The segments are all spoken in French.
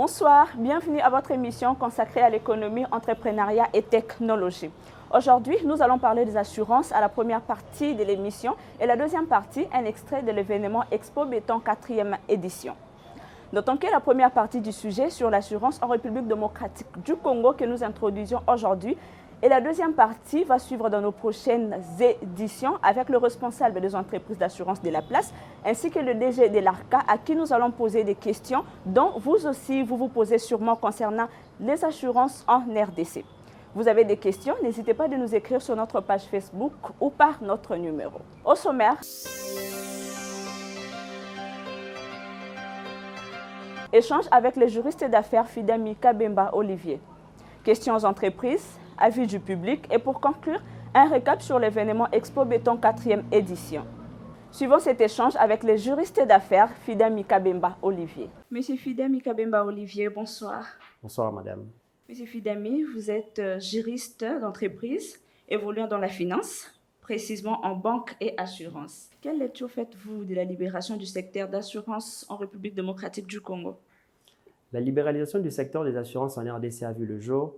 Bonsoir, bienvenue à votre émission consacrée à l'économie, entrepreneuriat et technologie. Aujourd'hui, nous allons parler des assurances à la première partie de l'émission et la deuxième partie, un extrait de l'événement Expo Béton 4e édition. Notons que la première partie du sujet sur l'assurance en République démocratique du Congo que nous introduisons aujourd'hui et la deuxième partie va suivre dans nos prochaines éditions avec le responsable des entreprises d'assurance de la place ainsi que le DG de l'ARCA à qui nous allons poser des questions dont vous aussi vous posez sûrement concernant les assurances en RDC. Vous avez des questions, n'hésitez pas à nous écrire sur notre page Facebook ou par notre numéro. Au sommaire, échange avec le juriste d'affaires Fidami Kabemba Olivier. Questions aux entreprises, avis du public et pour conclure, un récap sur l'événement Expo Béton 4e édition. Suivons cet échange avec le juriste d'affaires Fidami Kabemba Olivier. Monsieur Fidami Kabemba Olivier, bonsoir. Bonsoir madame. Monsieur Fidami, vous êtes juriste d'entreprise évoluant dans la finance, précisément en banque et assurance. Quelle lecture faites-vous de la libération du secteur d'assurance en République démocratique du Congo? La libéralisation du secteur des assurances en RDC a vu le jour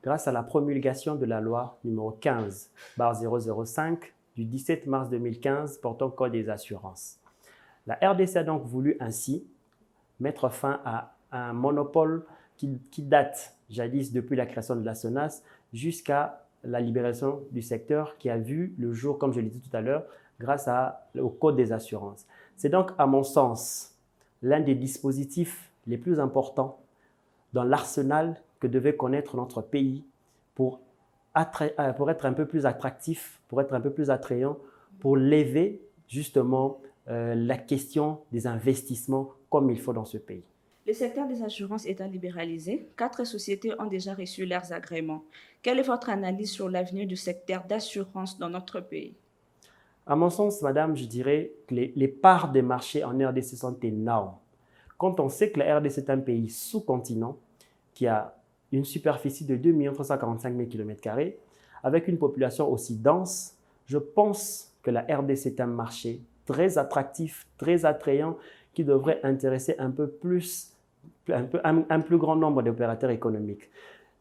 grâce à la promulgation de la loi numéro 15/005 du 17 mars 2015 portant code des assurances. La RDC a donc voulu ainsi mettre fin à un monopole qui date jadis depuis la création de la SONAS jusqu'à la libération du secteur qui a vu le jour, comme je l'ai dit tout à l'heure, grâce au code des assurances. C'est donc, à mon sens, l'un des dispositifs les plus importants dans l'arsenal que devait connaître notre pays pour être un peu plus attractif, pour être un peu plus attrayant, pour lever justement la question des investissements comme il faut dans ce pays. Le secteur des assurances étant libéralisé, 4 sociétés ont déjà reçu leurs agréments. Quelle est votre analyse sur l'avenir du secteur d'assurance dans notre pays? À mon sens, madame, je dirais que les parts des marchés en RDC sont énormes. Quand on sait que la RDC est un pays sous-continent qui a une superficie de 2 345 000 km², avec une population aussi dense, je pense que la RDC est un marché très attractif, très attrayant, qui devrait intéresser un plus grand nombre d'opérateurs économiques.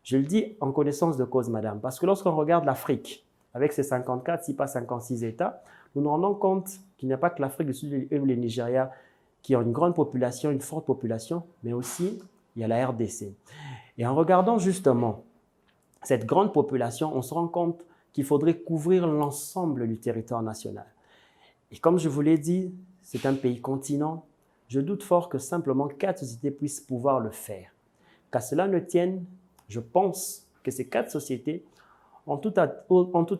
Je le dis en connaissance de cause, madame, parce que lorsqu'on regarde l'Afrique, avec ses 54, si pas 56 États, nous nous rendons compte qu'il n'y a pas que l'Afrique du Sud et le Nigeria qui ont une grande population, une forte population, mais aussi il y a la RDC. Et en regardant justement cette grande population, on se rend compte qu'il faudrait couvrir l'ensemble du territoire national. Et comme je vous l'ai dit, c'est un pays continent. Je doute fort que simplement 4 sociétés puissent pouvoir le faire. Qu'à cela ne tienne, je pense que ces 4 sociétés ont tout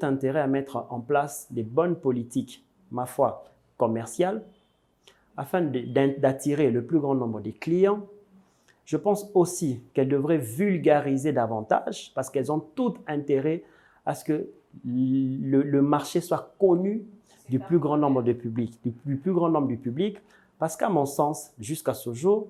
intérêt à mettre en place des bonnes politiques, ma foi, commerciales, afin d'attirer le plus grand nombre de clients. Je pense aussi qu'elles devraient vulgariser davantage parce qu'elles ont tout intérêt à ce que le marché soit connu du plus grand nombre de public, du plus grand nombre du public, parce qu'à mon sens, jusqu'à ce jour,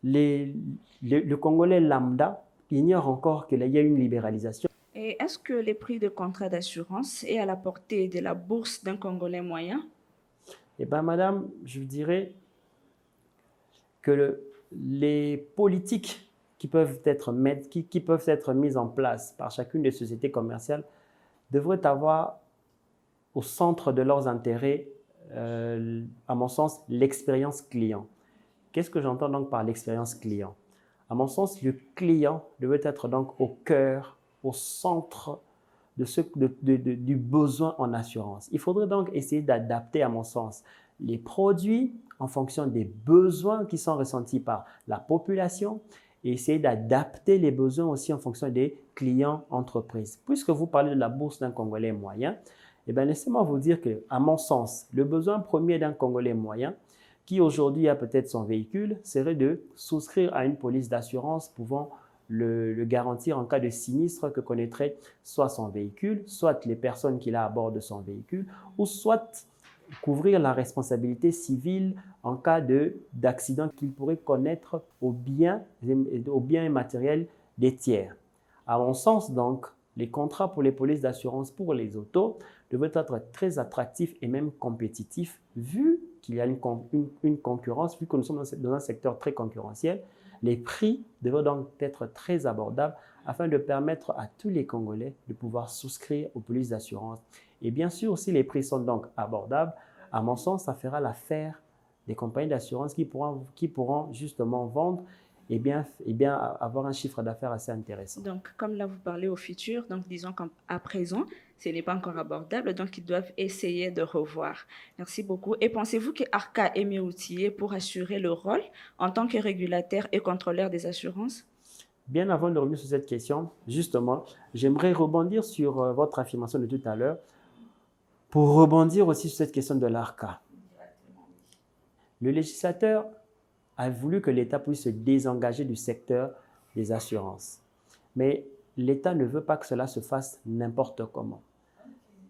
le Congolais lambda ignore encore qu'il y a une libéralisation. Et est-ce que les prix de contrats d'assurance est à la portée de la bourse d'un Congolais moyen? Eh bien, madame, je dirais que les politiques qui peuvent être mises en place par chacune des sociétés commerciales devraient avoir au centre de leurs intérêts, à mon sens, l'expérience client. Qu'est-ce que j'entends donc par l'expérience client? À mon sens, le client devrait être donc au cœur, au centre du besoin en assurance. Il faudrait donc essayer d'adapter, à mon sens, les produits en fonction des besoins qui sont ressentis par la population et essayer d'adapter les besoins aussi en fonction des clients entreprises. Puisque vous parlez de la bourse d'un Congolais moyen, eh bien, laissez-moi vous dire que, à mon sens, le besoin premier d'un Congolais moyen qui aujourd'hui a peut-être son véhicule serait de souscrire à une police d'assurance pouvant le garantir en cas de sinistre que connaîtrait soit son véhicule, soit les personnes qu'il a à bord de son véhicule, ou soit couvrir la responsabilité civile en cas d'accident qu'il pourrait connaître aux biens immatériels des tiers. À mon sens, donc, les contrats pour les polices d'assurance pour les autos devraient être très attractifs et même compétitifs vu qu'il y a une concurrence, vu que nous sommes dans un secteur très concurrentiel. Les prix devraient donc être très abordables afin de permettre à tous les Congolais de pouvoir souscrire aux polices d'assurance. Et bien sûr, si les prix sont donc abordables, à mon sens, ça fera l'affaire des compagnies d'assurance qui pourront justement vendre et bien avoir un chiffre d'affaires assez intéressant. Donc, comme là, vous parlez au futur, donc disons qu'à présent, ce n'est pas encore abordable, donc ils doivent essayer de revoir. Merci beaucoup. Et pensez-vous que ARCA est mieux outillé pour assurer le rôle en tant que régulateur et contrôleur des assurances? Bien avant de revenir sur cette question, justement, j'aimerais rebondir sur votre affirmation de tout à l'heure pour rebondir aussi sur cette question de l'ARCA. Le législateur a voulu que l'État puisse se désengager du secteur des assurances. Mais l'État ne veut pas que cela se fasse n'importe comment.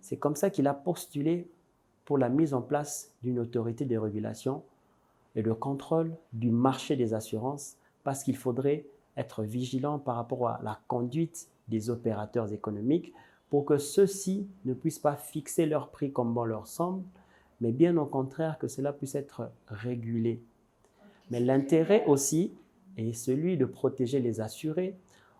C'est comme ça qu'il a postulé pour la mise en place d'une autorité de régulation et de contrôle du marché des assurances, parce qu'il faudrait être vigilant par rapport à la conduite des opérateurs économiques pour que ceux-ci ne puissent pas fixer leur prix comme bon leur semble, mais bien au contraire que cela puisse être régulé. Mais l'intérêt aussi est celui de protéger les assurés,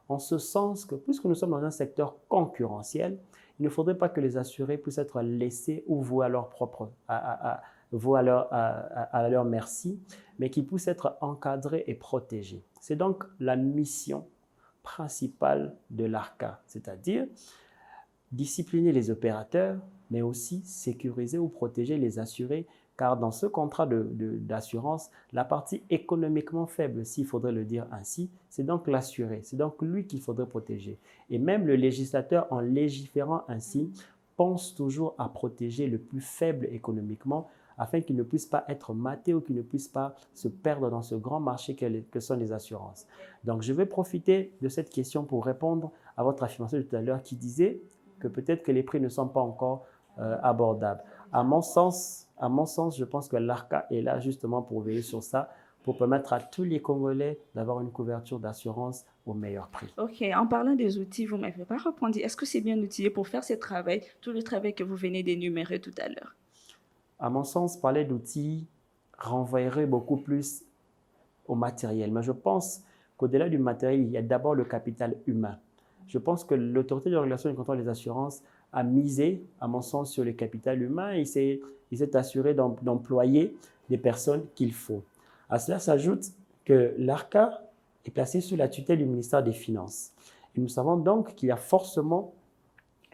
en ce sens que puisque nous sommes dans un secteur concurrentiel, il ne faudrait pas que les assurés puissent être laissés ou voués à leur merci, mais qu'ils puissent être encadrés et protégés. C'est donc la mission principale de l'ARCA, c'est-à-dire discipliner les opérateurs, mais aussi sécuriser ou protéger les assurés, car dans ce contrat d'assurance, la partie économiquement faible, s'il faudrait le dire ainsi, c'est donc l'assuré, c'est donc lui qu'il faudrait protéger. Et même le législateur, en légiférant ainsi, pense toujours à protéger le plus faible économiquement, afin qu'il ne puisse pas être maté ou qu'il ne puisse pas se perdre dans ce grand marché que sont les assurances. Donc je vais profiter de cette question pour répondre à votre affirmation de tout à l'heure qui disait que peut-être que les prix ne sont pas encore abordables. À mon sens, je pense que l'ARCA est là justement pour veiller sur ça, pour permettre à tous les Congolais d'avoir une couverture d'assurance au meilleur prix. Ok, en parlant des outils, vous ne m'avez pas répondu. Est-ce que c'est bien outillé pour faire ce travail, tout le travail que vous venez d'énumérer tout à l'heure? À mon sens, parler d'outils renvoyerait beaucoup plus au matériel. Mais je pense qu'au-delà du matériel, il y a d'abord le capital humain. Je pense que l'autorité de régulation et de contrôle des assurances a misé, à mon sens, sur le capital humain et il s'est assuré d'employer des personnes qu'il faut. À cela s'ajoute que l'ARCA est placé sous la tutelle du ministère des Finances. Et nous savons donc qu'il y a forcément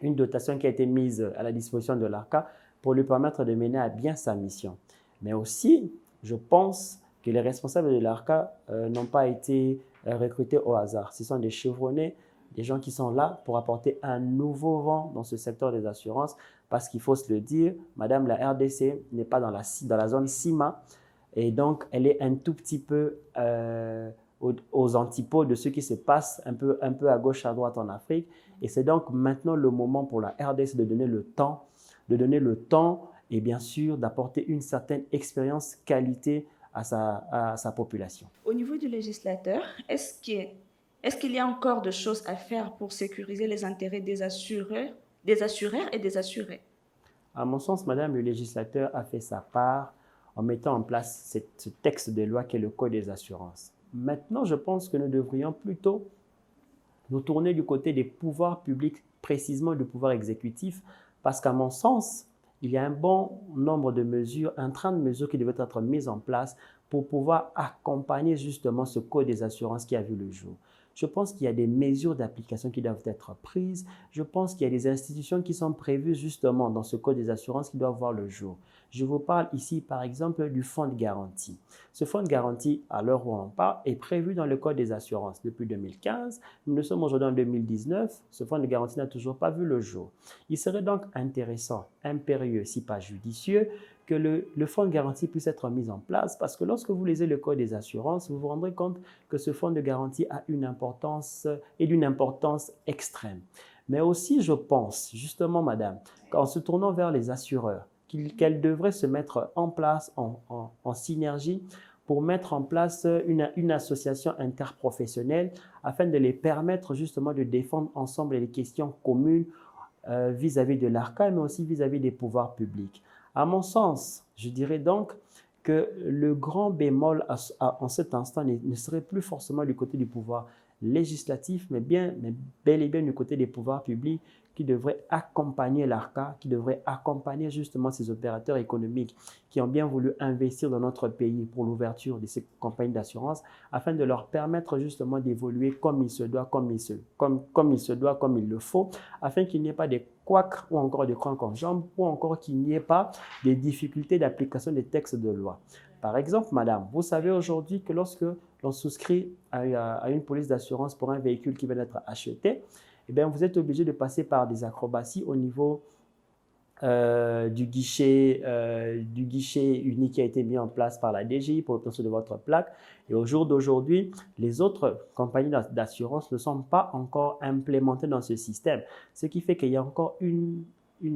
une dotation qui a été mise à la disposition de l'ARCA pour lui permettre de mener à bien sa mission. Mais aussi, je pense que les responsables de l'ARCA n'ont pas été recrutés au hasard. Ce sont des chevronnés, des gens qui sont là pour apporter un nouveau vent dans ce secteur des assurances, parce qu'il faut se le dire, Madame la RDC n'est pas dans la zone CIMA, et donc elle est un tout petit peu aux antipodes de ce qui se passe un peu à gauche, à droite en Afrique. Et c'est donc maintenant le moment pour la RDC de donner le temps et bien sûr d'apporter une certaine expérience, qualité à sa population. Au niveau du législateur, est-ce qu'il y a encore des choses à faire pour sécuriser les intérêts des assureurs et des assurés? À mon sens, Madame, le législateur a fait sa part en mettant en place ce texte de loi qui est le Code des assurances. Maintenant, je pense que nous devrions plutôt nous tourner du côté des pouvoirs publics, précisément du pouvoir exécutif, parce qu'à mon sens, il y a un bon nombre de mesures, un train de mesures qui devaient être mises en place pour pouvoir accompagner justement ce Code des assurances qui a vu le jour. Je pense qu'il y a des mesures d'application qui doivent être prises. Je pense qu'il y a des institutions qui sont prévues justement dans ce Code des assurances qui doivent voir le jour. Je vous parle ici par exemple du fonds de garantie. Ce fonds de garantie, à l'heure où on parle, est prévu dans le Code des assurances depuis 2015. Nous sommes aujourd'hui en 2019. Ce fonds de garantie n'a toujours pas vu le jour. Il serait donc intéressant, impérieux, si pas judicieux, que le fonds de garantie puisse être mis en place, parce que lorsque vous lisez le Code des assurances, vous vous rendrez compte que ce fonds de garantie a une importance et d'une importance extrême. Mais aussi, je pense, justement, Madame, qu'en se tournant vers les assureurs, qu'elles devraient se mettre en place en synergie pour mettre en place une association interprofessionnelle afin de les permettre justement de défendre ensemble les questions communes vis-à-vis de l'ARCA, mais aussi vis-à-vis des pouvoirs publics. À mon sens, je dirais donc que le grand bémol en cet instant ne serait plus forcément du côté du pouvoir législatif, mais bel et bien du côté des pouvoirs publics qui devraient accompagner l'ARCA, qui devraient accompagner justement ces opérateurs économiques qui ont bien voulu investir dans notre pays pour l'ouverture de ces compagnies d'assurance, afin de leur permettre justement d'évoluer comme il se doit, comme il le faut, afin qu'il n'y ait pas des couacs ou encore des crancs en jambes, ou encore qu'il n'y ait pas des difficultés d'application des textes de loi. Par exemple, madame, vous savez aujourd'hui que lorsque l'on souscrit à une police d'assurance pour un véhicule qui vient d'être acheté, eh bien, vous êtes obligé de passer par des acrobaties au niveau du guichet unique qui a été mis en place par la DGI pour l'obtention de votre plaque. Et au jour d'aujourd'hui, les autres compagnies d'assurance ne sont pas encore implémentées dans ce système. Ce qui fait qu'il y a encore une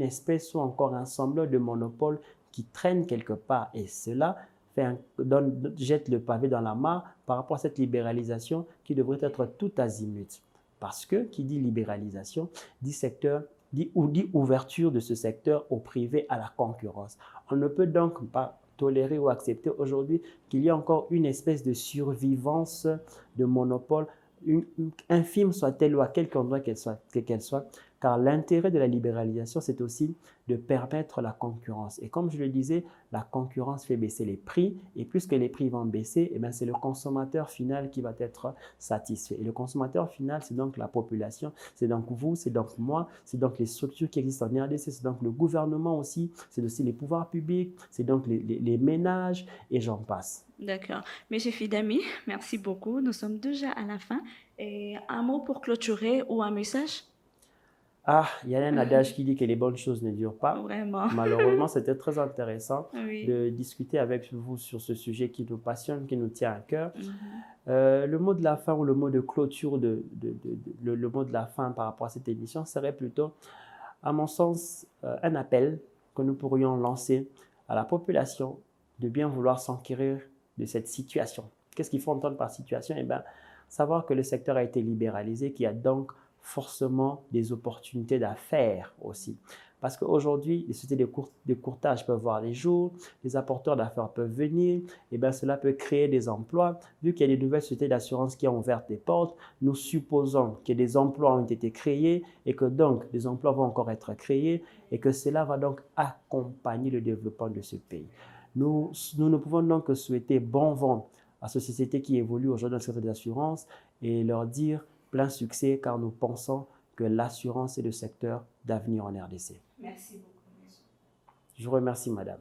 espèce ou encore un semblant de monopole qui traîne quelque part. Et cela jette le pavé dans la mare par rapport à cette libéralisation qui devrait être tout azimut. Parce que qui dit libéralisation dit ouverture de ce secteur au privé à la concurrence. On ne peut donc pas tolérer ou accepter aujourd'hui qu'il y ait encore une espèce de survivance de monopole, infime soit-elle ou à quelque endroit qu'elle soit, car l'intérêt de la libéralisation, c'est aussi de permettre la concurrence. Et comme je le disais, la concurrence fait baisser les prix, et puisque les prix vont baisser, eh c'est le consommateur final qui va être satisfait. Et le consommateur final, c'est donc la population, c'est donc vous, c'est donc moi, c'est donc les structures qui existent en RDC, c'est donc le gouvernement aussi, c'est aussi les pouvoirs publics, c'est donc les ménages, et j'en passe. D'accord. Monsieur Fidami, merci beaucoup. Nous sommes déjà à la fin. Et un mot pour clôturer ou un message? Ah, il y a un adage qui dit que les bonnes choses ne durent pas. Vraiment. Malheureusement, c'était très intéressant Oui. de discuter avec vous sur ce sujet qui nous passionne, qui nous tient à cœur. Le mot de la fin ou le mot de clôture, le mot de la fin par rapport à cette émission serait plutôt, à mon sens, un appel que nous pourrions lancer à la population de bien vouloir s'enquérir de cette situation. Qu'est-ce qu'il faut entendre par situation? Eh bien, savoir que le secteur a été libéralisé, qu'il y a donc forcément des opportunités d'affaires aussi. Parce qu'aujourd'hui, les sociétés de courtage peuvent voir les jours, les apporteurs d'affaires peuvent venir, et bien cela peut créer des emplois. Vu qu'il y a des nouvelles sociétés d'assurance qui ont ouvert des portes, nous supposons que des emplois ont été créés et que donc des emplois vont encore être créés et que cela va donc accompagner le développement de ce pays. Nous ne pouvons donc que souhaiter bon vent à ces sociétés qui évoluent aujourd'hui dans le secteur des assurances et leur dire plein succès car nous pensons que l'assurance est le secteur d'avenir en RDC. Merci beaucoup, monsieur. Je vous remercie, madame.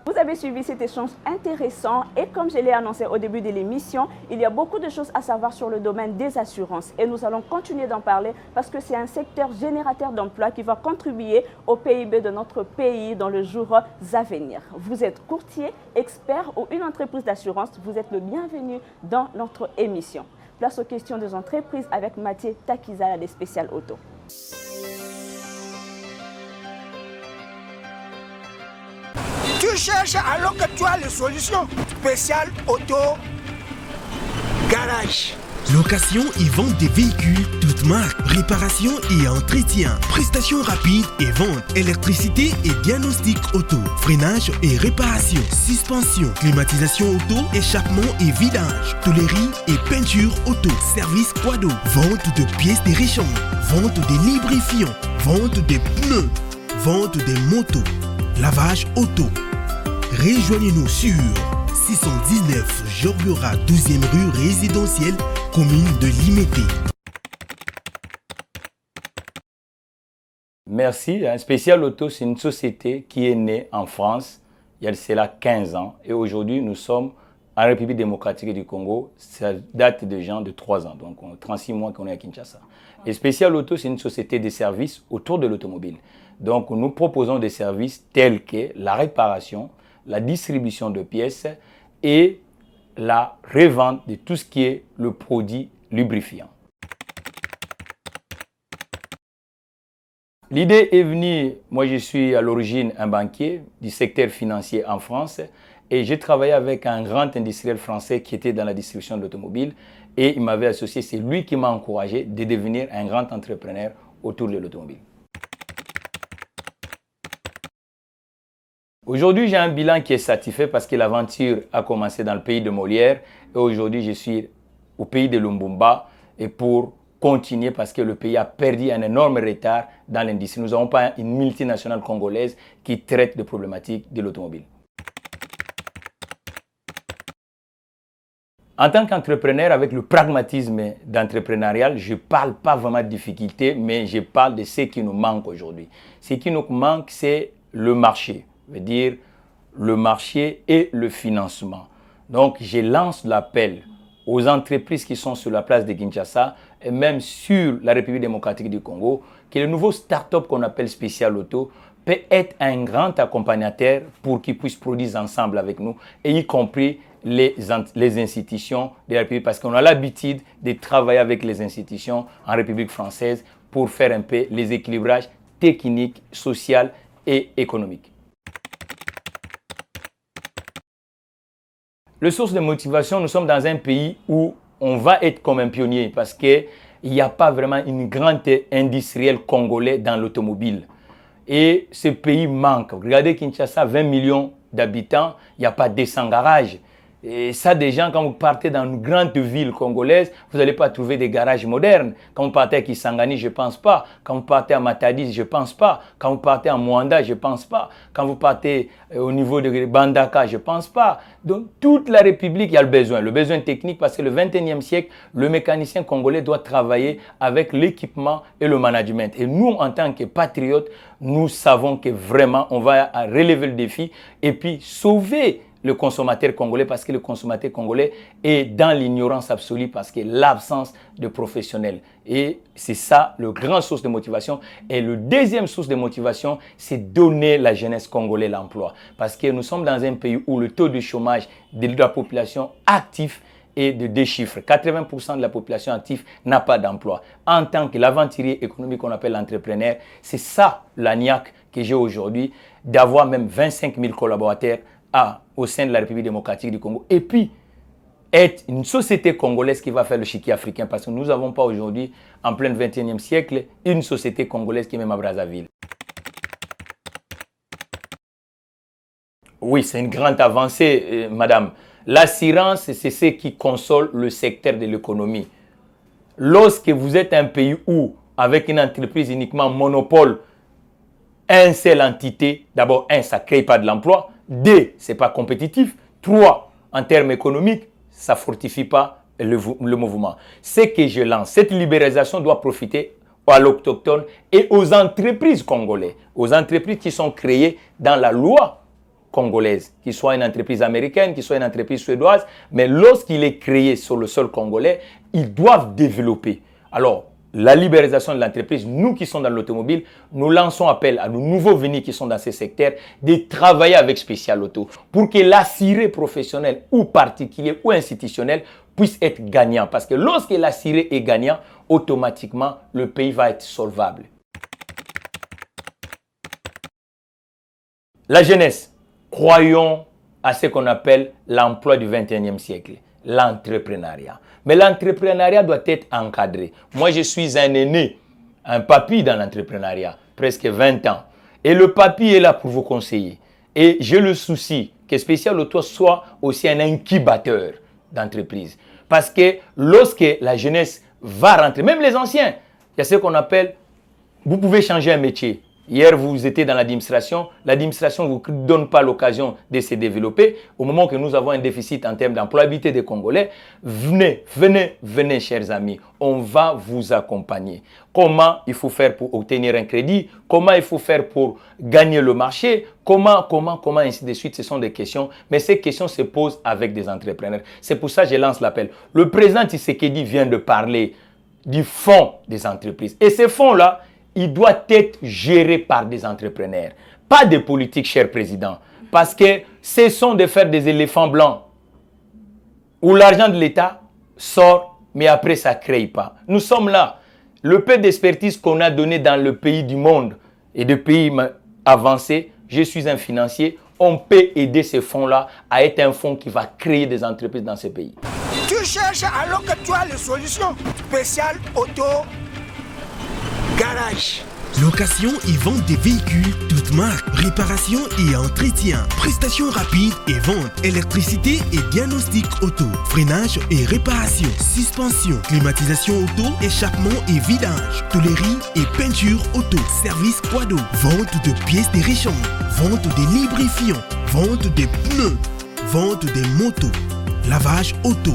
Vous avez suivi cet échange intéressant et comme je l'ai annoncé au début de l'émission, il y a beaucoup de choses à savoir sur le domaine des assurances et nous allons continuer d'en parler parce que c'est un secteur générateur d'emplois qui va contribuer au PIB de notre pays dans les jours à venir. Vous êtes courtier, expert ou une entreprise d'assurance, vous êtes le bienvenu dans notre émission. Place aux questions des entreprises avec Mathieu Takizala des Spécial Auto. Tu cherches alors que tu as les solutions. Spécial Auto Garage. Location et vente des véhicules, toutes marques, réparation et entretien, prestations rapides et vente, électricité et diagnostic auto, freinage et réparation, suspension, climatisation auto, échappement et vidage, tôlerie et peinture auto, service quado, vente de pièces de rechange, vente des lubrifiants, vente des pneus, vente des motos, lavage auto. Rejoignez-nous sur 619 Jorbura 12e rue résidentielle, commune de Limété. Merci. Spécial Auto, c'est une société qui est née en France il y a cela 15 ans. Et aujourd'hui, nous sommes en République démocratique du Congo. Ça date déjà de 3 ans. Donc, 36 mois qu'on est à Kinshasa. Et Spécial Auto, c'est une société de services autour de l'automobile. Donc, nous proposons des services tels que la réparation, la distribution de pièces et la revente de tout ce qui est le produit lubrifiant. L'idée est venue, moi je suis à l'origine un banquier du secteur financier en France et j'ai travaillé avec un grand industriel français qui était dans la distribution de l'automobile et il m'avait associé, c'est lui qui m'a encouragé de devenir un grand entrepreneur autour de l'automobile. Aujourd'hui, j'ai un bilan qui est satisfait parce que l'aventure a commencé dans le pays de Molière et aujourd'hui, je suis au pays de Lumbumba et pour continuer parce que le pays a perdu un énorme retard dans l'industrie. Nous n'avons pas une multinationale congolaise qui traite des problématiques de l'automobile. En tant qu'entrepreneur, avec le pragmatisme d'entrepreneurial, je ne parle pas vraiment de difficultés, mais je parle de ce qui nous manque aujourd'hui. Ce qui nous manque, c'est le marché, je veux dire le marché et le financement. Donc, je lance l'appel aux entreprises qui sont sur la place de Kinshasa et même sur la République démocratique du Congo, que le nouveau start-up qu'on appelle Spécial Auto peut être un grand accompagnateur pour qu'ils puissent produire ensemble avec nous, et y compris les institutions de la République, parce qu'on a l'habitude de travailler avec les institutions en République française pour faire un peu les équilibrages techniques, sociaux et économiques. Le source de motivation, nous sommes dans un pays où on va être comme un pionnier parce qu'il n'y a pas vraiment une grande industrielle congolaise dans l'automobile. Et ce pays manque. Regardez Kinshasa, 20 millions d'habitants, il n'y a pas de 200 garages. Et ça, des gens, quand vous partez dans une grande ville congolaise, vous n'allez pas trouver des garages modernes. Quand vous partez à Kisangani, je ne pense pas. Quand vous partez à Matadi, je ne pense pas. Quand vous partez à Mwanda, je ne pense pas. Quand vous partez au niveau de Bandaka, je ne pense pas. Donc, toute la République, il y a le besoin technique, parce que le 21e siècle, le mécanicien congolais doit travailler avec l'équipement et le management. Et nous, en tant que patriotes, nous savons que vraiment, on va relever le défi et puis sauver le consommateur congolais, parce que le consommateur congolais est dans l'ignorance absolue parce que l'absence de professionnels. Et c'est ça le grand source de motivation. Et le deuxième source de motivation, c'est donner la jeunesse congolaise l'emploi. Parce que nous sommes dans un pays où le taux de chômage de la population active est de 2 chiffres. 80% de la population active n'a pas d'emploi. En tant que l'aventurier économique qu'on appelle l'entrepreneur, c'est ça la niaque que j'ai aujourd'hui, d'avoir même 25 000 collaborateurs au sein de la République démocratique du Congo. Et puis, être une société congolaise qui va faire le chiquier africain. Parce que nous n'avons pas aujourd'hui, en plein 21e siècle, une société congolaise qui est même à Brazzaville. Oui, c'est une grande avancée, madame. L'assurance, c'est ce qui console le secteur de l'économie. Lorsque vous êtes un pays où, avec une entreprise uniquement monopole, une seule entité, d'abord, ça ne crée pas de l'emploi. 2, ce n'est pas compétitif. 3, en termes économiques, ça ne fortifie pas le mouvement. Ce que je lance, cette libéralisation doit profiter à l'autochtone et aux entreprises congolaises, aux entreprises qui sont créées dans la loi congolaise, qu'il soit une entreprise américaine, qu'il soit une entreprise suédoise, mais lorsqu'il est créé sur le sol congolais, ils doivent développer. Alors, la libéralisation de l'entreprise, nous qui sommes dans l'automobile, nous lançons appel à nos nouveaux venus qui sont dans ces secteurs de travailler avec Spécial Auto pour que l'assuré professionnel ou particulier ou institutionnel puisse être gagnant. Parce que lorsque l'assuré est gagnant, automatiquement, le pays va être solvable. La jeunesse, croyons à ce qu'on appelle l'emploi du 21e siècle, l'entrepreneuriat. Mais l'entrepreneuriat doit être encadré. Moi, je suis un aîné, un papy dans l'entrepreneuriat, presque 20 ans. Et le papy est là pour vous conseiller. Et j'ai le souci que Spécial Auto soit aussi un incubateur d'entreprise. Parce que lorsque la jeunesse va rentrer, même les anciens, il y a ce qu'on appelle, vous pouvez changer un métier. Hier, vous étiez dans l'administration ne vous donne pas l'occasion de se développer. Au moment que nous avons un déficit en termes d'employabilité des Congolais, venez, chers amis, on va vous accompagner. Comment il faut faire pour obtenir un crédit? Comment il faut faire pour gagner le marché? Comment, ainsi de suite, ce sont des questions. Mais ces questions se posent avec des entrepreneurs. C'est pour ça que je lance l'appel. Le président Tshisekedi vient de parler du fonds des entreprises. Et ces fonds-là, il doit être géré par des entrepreneurs, pas des politiques, cher président. Parce que cessons de faire des éléphants blancs où l'argent de l'État sort, mais après ça ne crée pas. Nous sommes là. Le peu d'expertise qu'on a donné dans le pays du monde et de pays avancés, je suis un financier, on peut aider ces fonds-là à être un fonds qui va créer des entreprises dans ces pays. Tu cherches alors que tu as les solutions. Spécial Auto Garage. Location et vente des véhicules, toutes marques, réparation et entretien, prestations rapides et vente, électricité et diagnostic auto, freinage et réparation, suspension, climatisation auto, échappement et vidage, tôlerie et peinture auto, service poids d'eau, vente de pièces de rechange, vente des lubrifiants, vente des pneus, vente des motos, lavage auto.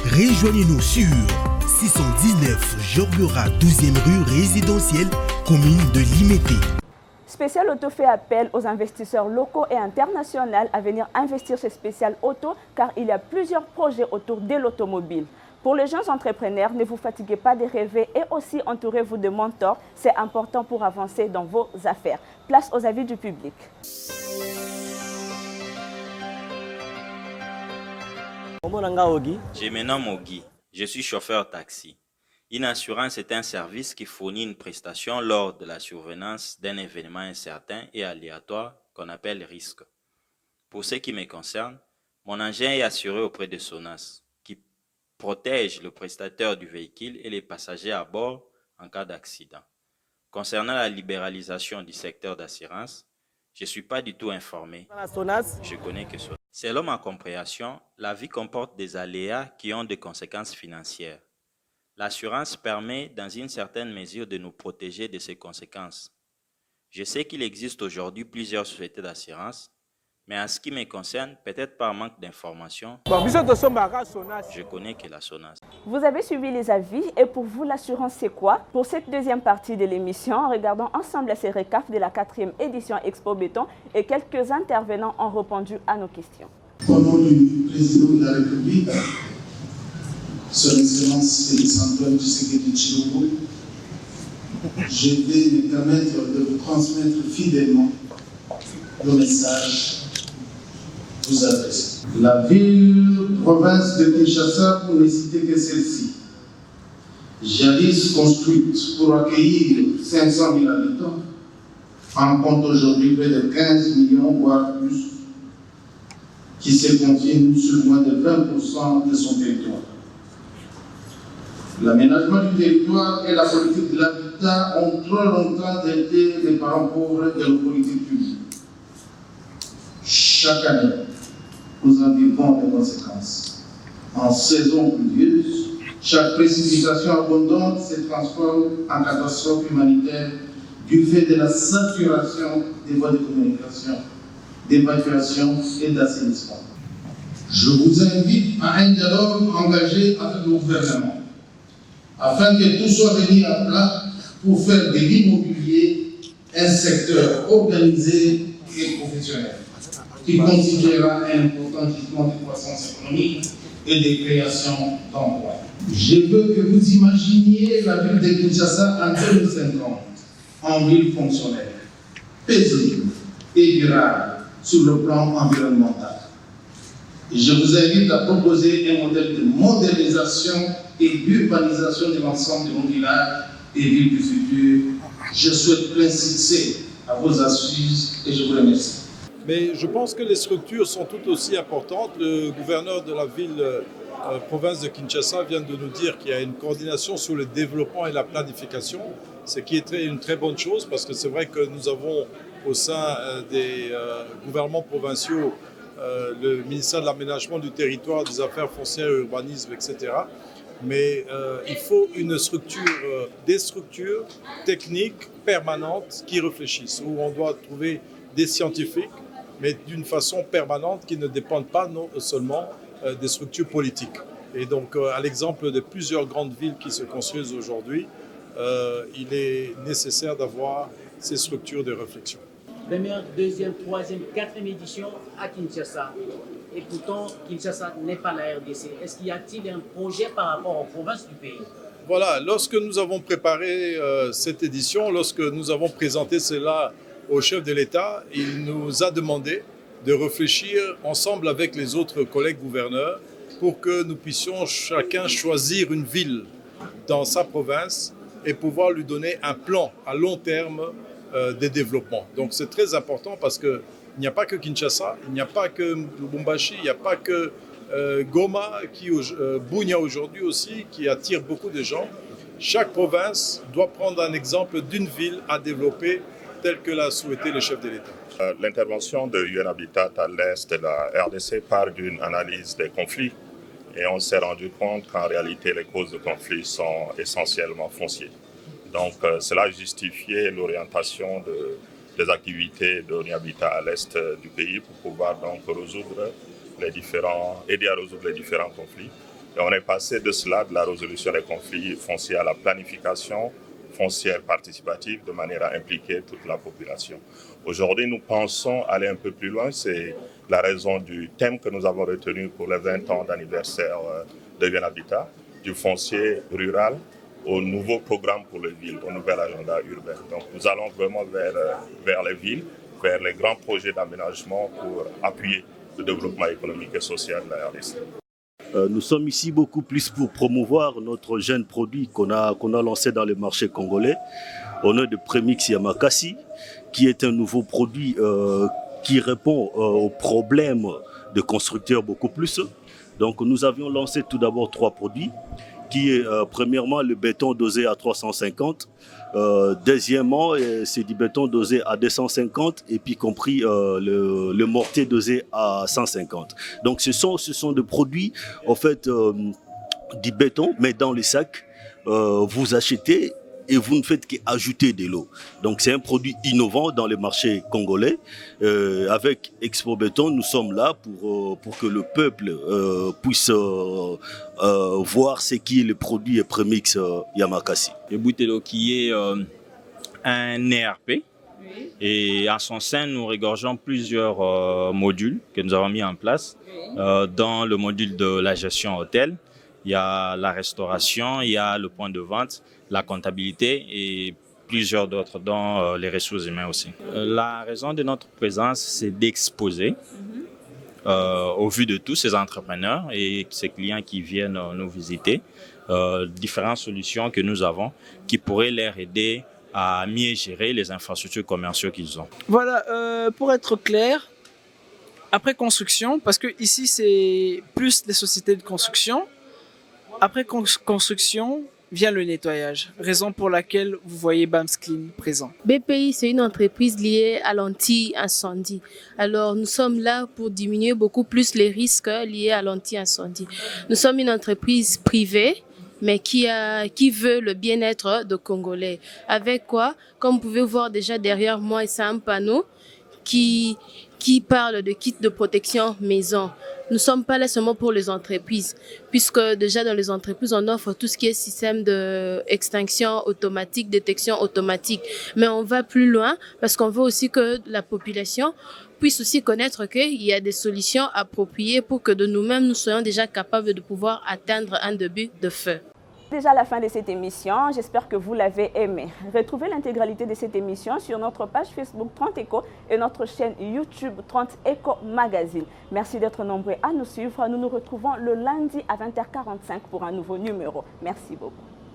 Rejoignez-nous sur 619 Georges-Murat, 12e rue résidentielle, commune de Limété. Spécial Auto fait appel aux investisseurs locaux et internationaux à venir investir chez Spécial Auto car il y a plusieurs projets autour de l'automobile. Pour les jeunes entrepreneurs, ne vous fatiguez pas de rêver et aussi entourez-vous de mentors. C'est important pour avancer dans vos affaires. Place aux avis du public. Je me nomme Ogi. Je suis chauffeur taxi. Une assurance est un service qui fournit une prestation lors de la survenance d'un événement incertain et aléatoire qu'on appelle risque. Pour ce qui me concerne, mon engin est assuré auprès de Sonas, qui protège le prestataire du véhicule et les passagers à bord en cas d'accident. Concernant la libéralisation du secteur d'assurance, je ne suis pas du tout informé. Je connais que Sonas. Selon ma compréhension, la vie comporte des aléas qui ont des conséquences financières. L'assurance permet, dans une certaine mesure, de nous protéger de ces conséquences. Je sais qu'il existe aujourd'hui plusieurs sociétés d'assurance, mais en ce qui me concerne, peut-être par manque d'informations, je connais que la Sonas. Vous avez suivi les avis et pour vous, l'assurance c'est quoi? Pour cette deuxième partie de l'émission, regardons ensemble ces récaps de la 4e édition Expo Béton et quelques intervenants ont répondu à nos questions. Au nom du président de la République, Son Excellence Félix Antoine Tshisekedi Tshilombo, je vais me permettre de vous transmettre fidèlement le message que vous adressez. La ville, province de Kinshasa, pour ne citer que celle-ci, jadis construite pour accueillir 500 000 habitants, en compte aujourd'hui près de 15 millions, voire plus, qui se confine sur moins de 20% de son territoire. L'aménagement du territoire et la politique de l'habitat ont trop longtemps été les parents pauvres de nos politiques publiques. Chaque année, nous en vivons les conséquences. En saison pluvieuse, chaque précipitation abondante se transforme en catastrophe humanitaire du fait de la saturation des voies de communication, d'évacuation et d'assainissement. Je vous invite à un dialogue engagé avec le gouvernement afin que tout soit mis à plat pour faire de l'immobilier un secteur organisé et professionnel qui constituera un important gisement de croissance économique et de création d'emplois. Je veux que vous imaginiez la ville de Kinshasa en 2050 en ville fonctionnelle, paisible et durable sur le plan environnemental. Et je vous invite à proposer un modèle de modernisation et d'urbanisation de l'ensemble de nos villages et villes du futur. Je souhaite plein succès à vos assises et je vous remercie. Mais je pense que les structures sont tout aussi importantes. Le gouverneur de la ville, province de Kinshasa, vient de nous dire qu'il y a une coordination sur le développement et la planification, ce qui est une très bonne chose parce que c'est vrai que nous avons au sein des gouvernements provinciaux le ministère de l'aménagement du territoire, des affaires foncières, urbanisme, etc. Mais il faut une structure, des structures techniques permanentes qui réfléchissent, où on doit trouver des scientifiques, mais d'une façon permanente qui ne dépendent pas non seulement des structures politiques. Et donc, à l'exemple de plusieurs grandes villes qui se construisent aujourd'hui, il est nécessaire d'avoir ces structures de réflexion. Première, deuxième, troisième, quatrième édition à Kinshasa. Et pourtant, Kinshasa n'est pas la RDC. Est-ce qu'il y a-t-il un projet par rapport aux provinces du pays? Voilà, lorsque nous avons préparé cette édition, lorsque nous avons présenté cela au chef de l'État, il nous a demandé de réfléchir ensemble avec les autres collègues gouverneurs pour que nous puissions chacun choisir une ville dans sa province et pouvoir lui donner un plan à long terme de développement. Donc c'est très important parce qu'il n'y a pas que Kinshasa, il n'y a pas que Lubumbashi, il n'y a pas que Goma, Bunia aujourd'hui aussi, qui attire beaucoup de gens. chaque province doit prendre un exemple d'une ville à développer telle que l'a souhaité le chef de l'État. L'intervention de UN Habitat à l'est de la RDC part d'une analyse des conflits et on s'est rendu compte qu'en réalité les causes de conflits sont essentiellement foncières. Donc cela justifiait l'orientation des activités de UN Habitat à l'est du pays pour pouvoir donc aider à résoudre les différents conflits. Et on est passé de cela, de la résolution des conflits fonciers à la planification foncière participative de manière à impliquer toute la population. Aujourd'hui, nous pensons aller un peu plus loin. C'est la raison du thème que nous avons retenu pour les 20 ans d'anniversaire de UN Habitat, du foncier rural au nouveau programme pour les villes, au nouvel agenda urbain. Donc nous allons vraiment vers les villes, vers les grands projets d'aménagement pour appuyer le développement économique et social de la RDC. Nous sommes ici beaucoup plus pour promouvoir notre jeune produit qu'on a lancé dans le marché congolais, au nom de Premix Yamakasi, qui est un nouveau produit qui répond aux problèmes de constructeurs beaucoup plus. Donc nous avions lancé tout d'abord 3 produits, qui est premièrement le béton dosé à 350, deuxièmement c'est du béton dosé à 250 et puis compris le mortier dosé à 150. Donc ce sont des produits en fait du béton mais dans les sacs, vous achetez et vous ne faites qu'ajouter de l'eau. Donc c'est un produit innovant dans le marché congolais. Avec Expo Béton, nous sommes là pour que le peuple puisse voir ce qui est le produit Premix Yamakasi. Le Boutelo qui est un ERP. Et à son sein, nous regorgeons plusieurs modules que nous avons mis en place. Dans le module de la gestion hôtel, il y a la restauration, il y a le point de vente, la comptabilité et plusieurs d'autres, dont les ressources humaines aussi. La raison de notre présence, c'est d'exposer au vu de tous ces entrepreneurs et ces clients qui viennent nous visiter, différentes solutions que nous avons qui pourraient leur aider à mieux gérer les infrastructures commerciales qu'ils ont. Voilà, pour être clair, après construction, parce que ici c'est plus les sociétés de construction, après construction vient le nettoyage, raison pour laquelle vous voyez BAMS Clean présent. BPI, c'est une entreprise liée à l'anti-incendie. Alors, nous sommes là pour diminuer beaucoup plus les risques liés à l'anti-incendie. Nous sommes une entreprise privée, mais qui veut le bien-être de Congolais. Avec quoi, comme vous pouvez voir déjà derrière moi, c'est un panneau qui parle de kits de protection maison. Nous ne sommes pas là seulement pour les entreprises, puisque déjà dans les entreprises, on offre tout ce qui est système d'extinction automatique, détection automatique. Mais on va plus loin parce qu'on veut aussi que la population puisse aussi connaître qu'il y a des solutions appropriées pour que de nous-mêmes, nous soyons déjà capables de pouvoir atteindre un début de feu. Déjà la fin de cette émission, j'espère que vous l'avez aimé. Retrouvez l'intégralité de cette émission sur notre page Facebook 30 Eco et notre chaîne YouTube 30 Eco Magazine. Merci d'être nombreux à nous suivre. Nous nous retrouvons le lundi à 20h45 pour un nouveau numéro. Merci beaucoup.